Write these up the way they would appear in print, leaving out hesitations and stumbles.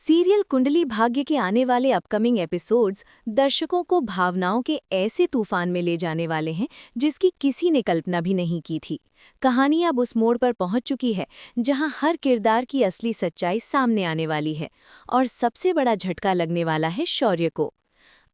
Serial Kundali Bhagya के आने वाले अपकमिंग एपिसोड्स दर्शकों को भावनाओं के ऐसे तूफान में ले जाने वाले हैं जिसकी किसी ने कल्पना भी नहीं की थी। कहानी अब उस मोड़ पर पहुंच चुकी है जहां हर किरदार की असली सच्चाई सामने आने वाली है और सबसे बड़ा झटका लगने वाला है शौर्य को।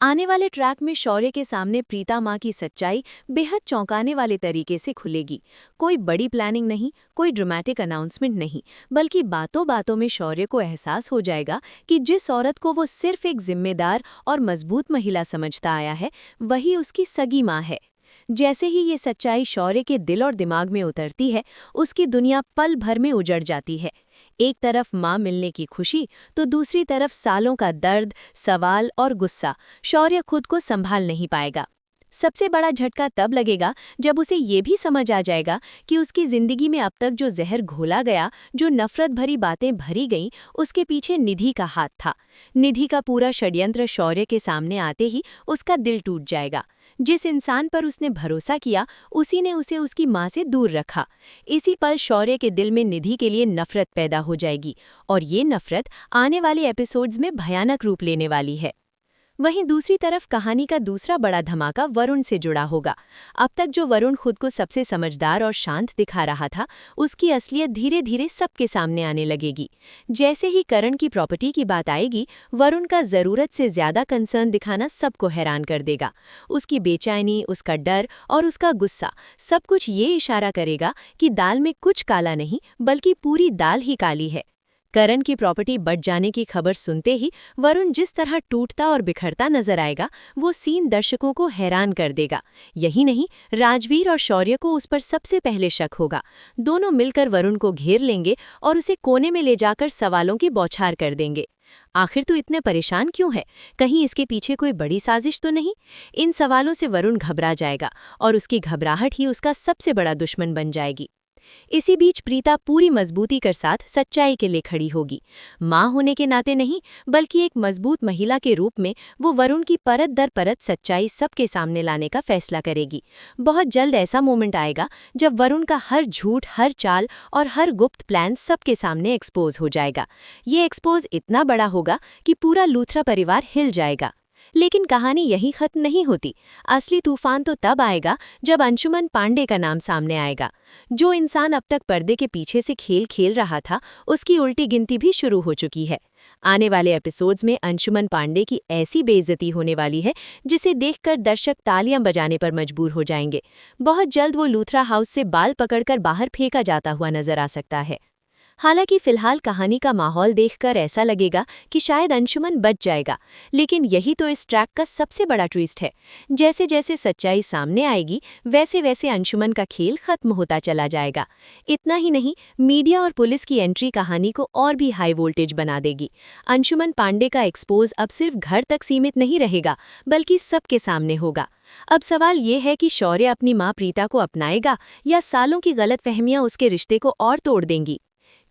आने वाले ट्रैक में शौर्य के सामने प्रीता माँ की सच्चाई बेहद चौंकाने वाले तरीके से खुलेगी। कोई बड़ी प्लानिंग नहीं, कोई ड्रामेटिक अनाउंसमेंट नहीं, बल्कि बातों बातों में शौर्य को एहसास हो जाएगा कि जिस औरत को वो सिर्फ एक जिम्मेदार और मजबूत महिला समझता आया है, वही उसकी सगी माँ है। जैसे ही ये सच्चाई शौर्य के दिल और दिमाग में उतरती है, उसकी दुनिया पल भर में उजड़ जाती है। एक तरफ माँ मिलने की खुशी, तो दूसरी तरफ सालों का दर्द, सवाल और गुस्सा। शौर्य खुद को संभाल नहीं पाएगा। सबसे बड़ा झटका तब लगेगा जब उसे ये भी समझ आ जाएगा कि उसकी जिंदगी में अब तक जो जहर घोला गया, जो नफरत भरी बातें भरी गईं, उसके पीछे निधि का हाथ था। निधि का पूरा षड्यंत्र शौर्य के सामने आते ही उसका दिल टूट जाएगा। जिस इंसान पर उसने भरोसा किया, उसी ने उसे उसकी माँ से दूर रखा। इसी पल शौर्य के दिल में निधि के लिए नफरत पैदा हो जाएगी और ये नफरत आने वाले एपिसोड्स में भयानक रूप लेने वाली है। वहीं दूसरी तरफ कहानी का दूसरा बड़ा धमाका वरुण से जुड़ा होगा। अब तक जो वरुण खुद को सबसे समझदार और शांत दिखा रहा था, उसकी असलियत धीरे धीरे सबके सामने आने लगेगी। जैसे ही करण की प्रॉपर्टी की बात आएगी, वरुण का ज़रूरत से ज़्यादा कंसर्न दिखाना सबको हैरान कर देगा। उसकी बेचैनी, उसका डर और उसका गुस्सा, सब कुछ ये इशारा करेगा कि दाल में कुछ काला नहीं, बल्कि पूरी दाल ही काली है। करण की प्रॉपर्टी बट जाने की खबर सुनते ही वरुण जिस तरह टूटता और बिखरता नजर आएगा, वो सीन दर्शकों को हैरान कर देगा। यही नहीं, राजवीर और शौर्य को उस पर सबसे पहले शक होगा। दोनों मिलकर वरुण को घेर लेंगे और उसे कोने में ले जाकर सवालों की बौछार कर देंगे। आखिर तो इतने परेशान क्यों है? कहीं इसके पीछे कोई बड़ी साजिश तो नहीं? इन सवालों से वरुण घबरा जाएगा और उसकी घबराहट ही उसका सबसे बड़ा दुश्मन बन जाएगी। इसी बीच प्रीता पूरी मजबूती के साथ सच्चाई के लिए खड़ी होगी। माँ होने के नाते नहीं, बल्कि एक मजबूत महिला के रूप में वो वरुण की परत दर परत सच्चाई सबके सामने लाने का फैसला करेगी। बहुत जल्द ऐसा मोमेंट आएगा जब वरुण का हर झूठ, हर चाल और हर गुप्त प्लान सबके सामने एक्सपोज हो जाएगा। ये एक्सपोज इतना बड़ा होगा कि पूरा लूथरा परिवार हिल जाएगा। लेकिन कहानी यहीं खत्म नहीं होती। असली तूफान तो तब आएगा जब अंशुमन पांडे का नाम सामने आएगा। जो इंसान अब तक पर्दे के पीछे से खेल खेल रहा था, उसकी उल्टी गिनती भी शुरू हो चुकी है। आने वाले एपिसोड्स में अंशुमन पांडे की ऐसी बेइज्जती होने वाली है जिसे देखकर दर्शक तालियां बजाने पर मजबूर हो जाएंगे। बहुत जल्द वो लूथरा हाउस से बाल पकड़कर बाहर फेंका जाता हुआ नजर आ सकता है। हालांकि फिलहाल कहानी का माहौल देखकर ऐसा लगेगा कि शायद अंशुमन बच जाएगा, लेकिन यही तो इस ट्रैक का सबसे बड़ा ट्विस्ट है। जैसे जैसे सच्चाई सामने आएगी, वैसे वैसे अंशुमन का खेल खत्म होता चला जाएगा। इतना ही नहीं, मीडिया और पुलिस की एंट्री कहानी को और भी हाई वोल्टेज बना देगी। अंशुमन पांडे का एक्सपोज अब सिर्फ घर तक सीमित नहीं रहेगा, बल्कि सबके सामने होगा। अब सवाल ये है कि शौर्य अपनी माँ प्रीता को अपनाएगा या सालों की गलतफहमियां उसके रिश्ते को और तोड़ देंगी।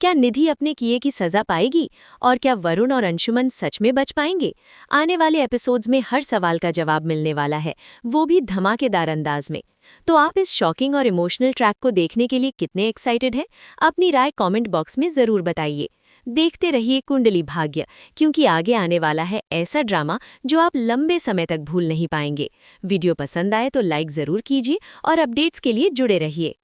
क्या निधि अपने किए की सजा पाएगी और क्या वरुण और अंशुमन सच में बच पाएंगे? आने वाले एपिसोड्स में हर सवाल का जवाब मिलने वाला है, वो भी धमाकेदार अंदाज में। तो आप इस शॉकिंग और इमोशनल ट्रैक को देखने के लिए कितने एक्साइटेड हैं? अपनी राय कमेंट बॉक्स में ज़रूर बताइए। देखते रहिए कुंडली भाग्य, क्योंकि आगे आने वाला है ऐसा ड्रामा जो आप लंबे समय तक भूल नहीं पाएंगे। वीडियो पसंद आए तो लाइक ज़रूर कीजिए और अपडेट्स के लिए जुड़े रहिए।